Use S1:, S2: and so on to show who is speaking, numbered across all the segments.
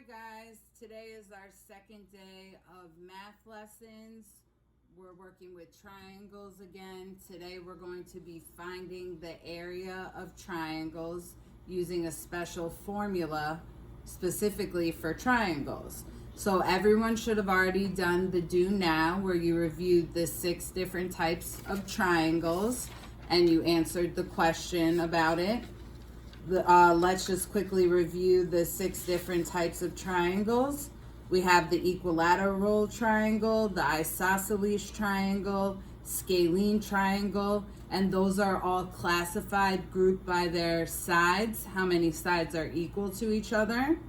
S1: Hi guys, today is our second day of math lessons. We're working with triangles again. Today we're going to be finding the area of triangles using a special formula specifically for triangles. So everyone should have already done the do now, where you reviewed the 6 different types of triangles and you answered the question about it. Let's just quickly review the 6 different types of triangles. We have the equilateral triangle, the isosceles triangle, scalene triangle, and those are all classified, grouped by their sides, how many sides are equal to each other.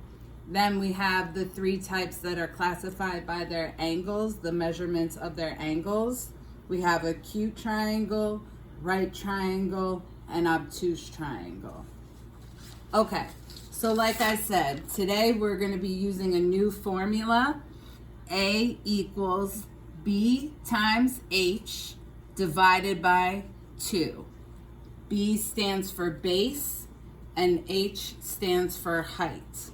S1: Then we have the 3 types that are classified by their angles, the measurements of their angles. We have acute triangle, right triangle, and obtuse triangle. Okay, so like I said, today we're going to be using a new formula. A equals B times H divided by 2. B stands for base and H stands for height.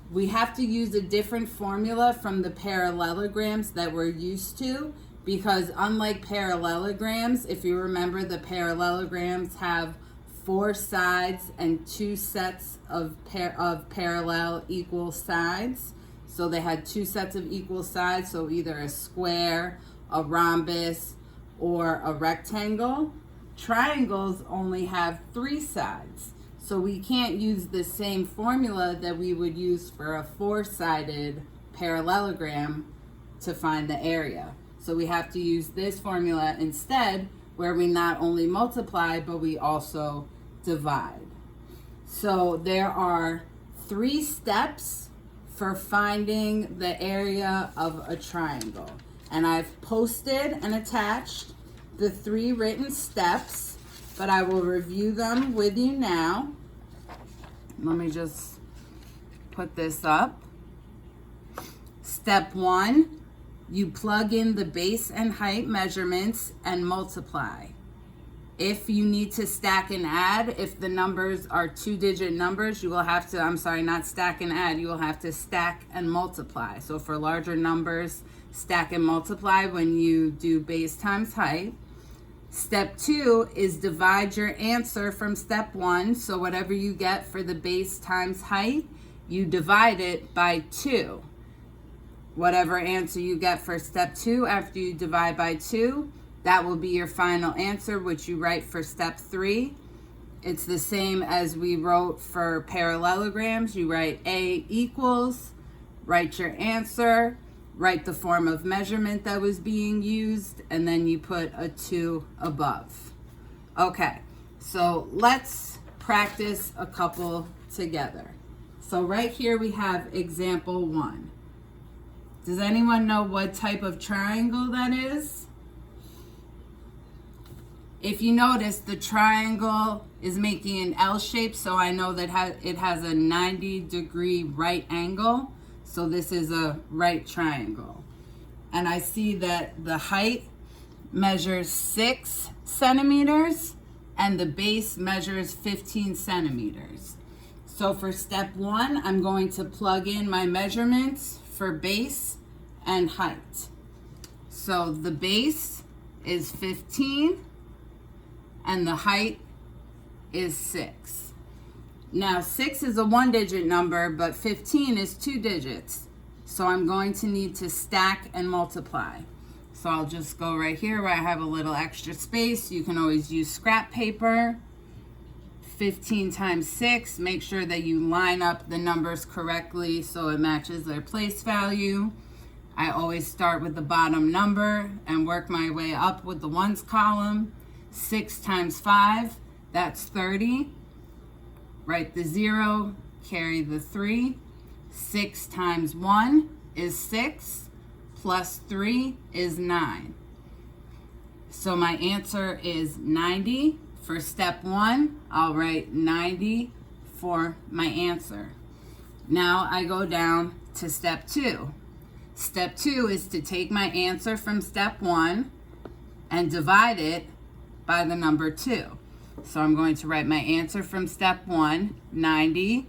S1: We have to use a different formula from the parallelograms that we're used to, because unlike parallelograms, if you remember, the parallelograms have 4 sides and 2 sets of parallel equal sides. So they had 2 sets of equal sides, so either a square, a rhombus, or a rectangle. Triangles only have 3 sides. So we can't use the same formula that we would use for a 4-sided parallelogram to find the area. So we have to use this formula instead, where we not only multiply, but we also divide. So there are 3 steps for finding the area of a triangle. And I've posted and attached the 3 written steps, but I will review them with you now. Let me just put this up. Step 1, you plug in the base and height measurements and multiply. If you need to stack and add, if the numbers are 2-digit numbers, you will have to, not stack and add, you will have to stack and multiply. So for larger numbers, stack and multiply when you do base times height. Step 2 is divide your answer from step 1. So whatever you get for the base times height, you divide it by 2. Whatever answer you get for step 2 after you divide by 2, that will be your final answer, which you write for step 3. It's the same as we wrote for parallelograms. You write A equals, write your answer, write the form of measurement that was being used, and then you put a 2 above. Okay, so let's practice a couple together. So right here we have example 1. Does anyone know what type of triangle that is? If you notice, the triangle is making an L shape, so I know that it has a 90-degree right angle. So this is a right triangle. And I see that the height measures 6 centimeters and the base measures 15 centimeters. So for step 1, I'm going to plug in my measurements for base and height. So the base is 15 and the height is 6. Now 6 is a 1-digit number, but 15 is 2 digits. So I'm going to need to stack and multiply. So I'll just go right here where I have a little extra space. You can always use scrap paper. 15 times 6, make sure that you line up the numbers correctly so it matches their place value. I always start with the bottom number and work my way up with the ones column. 6 times 5, that's 30. Write the 0, carry the 3. 6 times 1 is 6, plus 3 is 9. So my answer is 90. For step 1, I'll write 90 for my answer. Now I go down to step 2. Step 2 is to take my answer from step 1 and divide it by the number 2. So I'm going to write my answer from step 1, 90,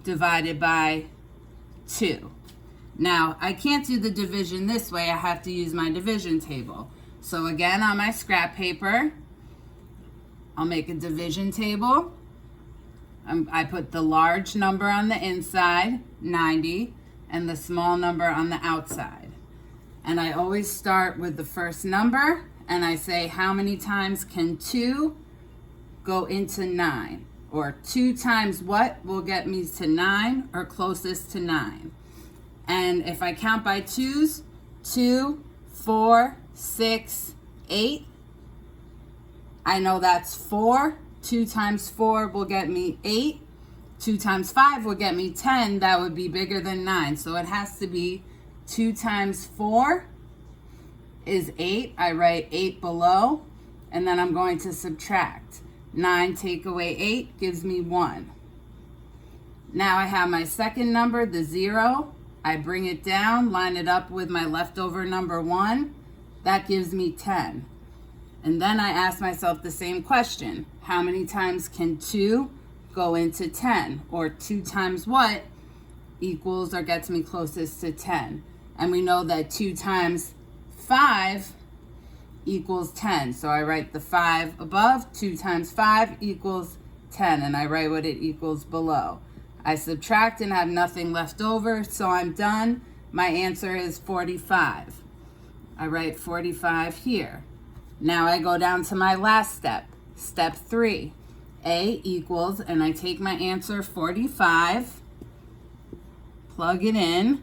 S1: divided by 2. Now, I can't do the division this way. I have to use my division table. So again, on my scrap paper, I'll make a division table. I put the large number on the inside, 90, and the small number on the outside. And I always start with the first number, and I say, how many times can 2 go into 9? Or 2 times what will get me to 9 or closest to 9? And if I count by 2s, 2, 4, 6, 8, I know that's 4. 2 times 4 will get me 8. 2 times 5 will get me 10. That would be bigger than 9. So it has to be 2 times 4 is 8. I write 8 below, and then I'm going to subtract. 9 take away 8 gives me 1. Now I have my second number, the 0. I bring it down, line it up with my leftover number 1. That gives me 10. And then I ask myself the same question. How many times can 2 go into 10? Or 2 times what equals or gets me closest to 10? And we know that 2 times 5 equals 10. So I write the 5 above. 2 times 5 equals 10. And I write what it equals below. I subtract and have nothing left over, so I'm done. My answer is 45. I write 45 here. Now I go down to my last step, step 3. A equals, and I take my answer 45, plug it in,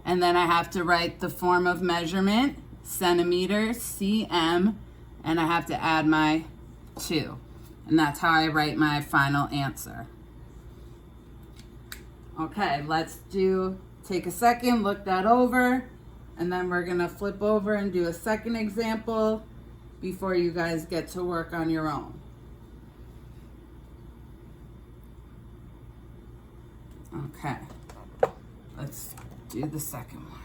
S1: and then I have to write the form of measurement, centimeters, cm, and I have to add my 2. And that's how I write my final answer. Okay, let's take a second, look that over, and then we're gonna flip over and do a second example before you guys get to work on your own. Okay, let's do the second one.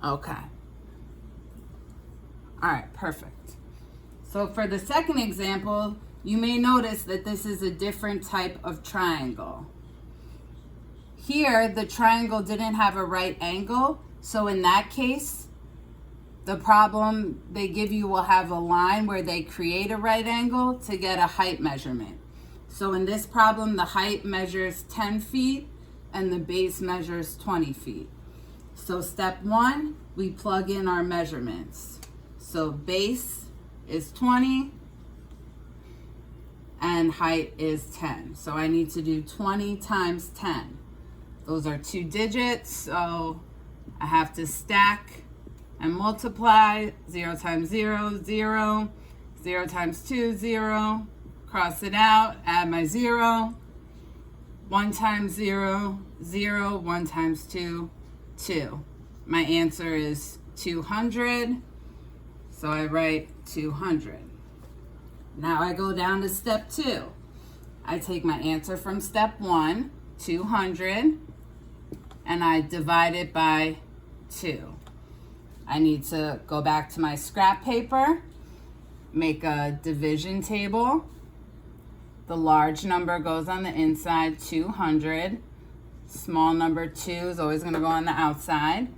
S1: Okay. All right, perfect. So for the second example, you may notice that this is a different type of triangle. Here, the triangle didn't have a right angle, so in that case, the problem they give you will have a line where they create a right angle to get a height measurement. So in this problem, the height measures 10 feet and the base measures 20 feet. So step 1, we plug in our measurements. So base is 20 and height is 10. So I need to do 20 times 10. Those are 2 digits, so I have to stack and multiply. 0 times 0, 0. 0 times 2, 0. Cross it out, add my 0. 1 times 0, 0. 1 times 2, 2. My answer is 200. So I write 200. Now I go down to step 2. I take my answer from step 1, 200, and I divide it by 2. I need to go back to my scrap paper, make a division table. The large number goes on the inside, 200. Small number 2 is always going to go on the outside.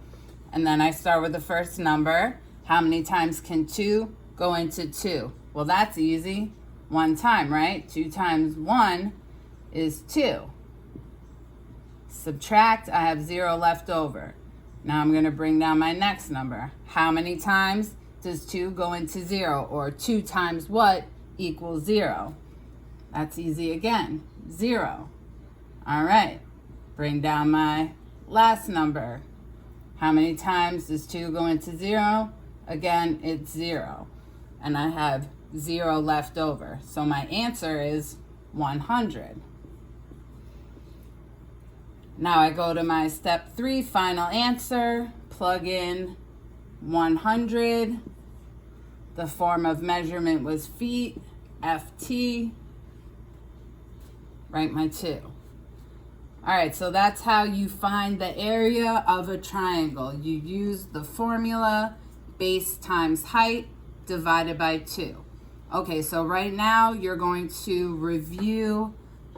S1: And then I start with the first number. How many times can 2 go into 2? Well, that's easy. 1 time, right? 2 times 1 is 2. Subtract, I have 0 left over. Now I'm going to bring down my next number. How many times does 2 go into 0? Or 2 times what equals 0? That's easy again, 0. All right, bring down my last number. How many times does 2 go into 0? Again, it's 0. And I have 0 left over. So my answer is 100. Now I go to my step 3, final answer, plug in 100. The form of measurement was feet, FT, write my 2. All right, so that's how you find the area of a triangle. You use the formula, base times height divided by 2. Okay, so right now you're going to review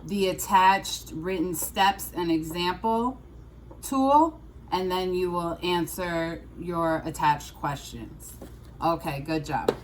S1: the attached written steps and example tool, and then you will answer your attached questions. Okay, good job.